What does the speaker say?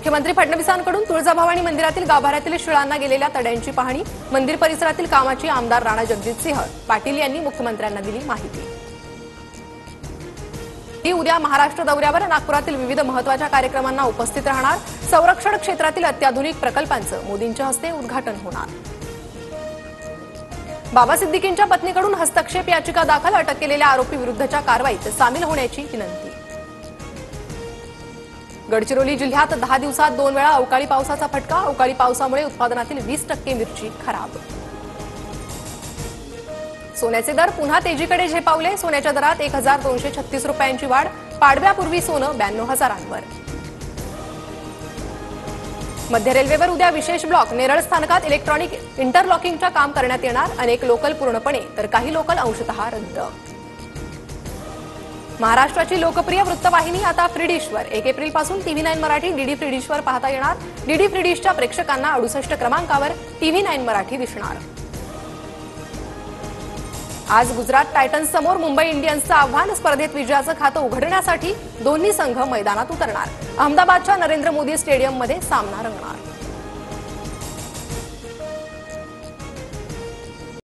मुख्यमंत्री फडणवीसांकडून तुळजाभवानी मंदिरातील गाभाऱ्यातील शिळांना गेलेल्या तड्यांची पाहणी, मंदिर परिसरातील कामाची आमदार राणा जगजितसिंह पाटील यांनी मुख्यमंत्र्यांना दिली माहिती। ही उद्या महाराष्ट्र दौऱ्यावर नागपुरातील विविध महत्त्वाच्या कार्यक्रमांना उपस्थित राहणार। संरक्षण क्षेत्रातील अत्याधुनिक प्रकल्पांचं मोदींच्या हस्ते उद्घाटन होणार। बाबा सिद्दीकींच्या पत्नीकडून हस्तक्षेप याचिका दाखल, अटक केलेल्या आरोपी विरुद्धच्या कारवाईत सामील होण्याची विनंती। गडचिरोली जिल्ह्यात 10 दिवसात 2 वेळा अवकाळी पावसाचा फटका, अवकाळी पावसामुळे उत्पादनातील 20% मिरची खराब। सोन्याचे दर पुन्हा तेजीकडे झेपावले, सोन्याच्या दरात 1236 रुपयांची वाढ, पाडव्यापूर्वी सोनं 92,000वर। मध्य रेल्वेवर उद्या विशेष ब्लॉक, नेरळ स्थानकात इलेक्ट्रॉनिक इंटरलॉकिंगचं काम करण्यात येणार, अनेक लोकल पूर्णपणे तर काही लोकल अंशतः रद्द। महाराष्ट्राची लोकप्रिय वृत्तवाहिनी आता फ्री डिशवर, 1 एप्रिलपासून TV9 मराठी डीडी फ्री डिशवर पाहता येणार। डीडी फ्री डिशच्या प्रेक्षकांना 68 क्रमांकावर TV9 मराठी दिसणार। आज गुजरात टायटन्स समोर मुंबई इंडियन्सचं आव्हान, स्पर्धेत विजयाचं खातं उघडण्यासाठी दोन्ही संघ मैदानात उतरणार। अहमदाबादच्या नरेंद्र मोदी स्टेडियममध्ये सामना रंगणार।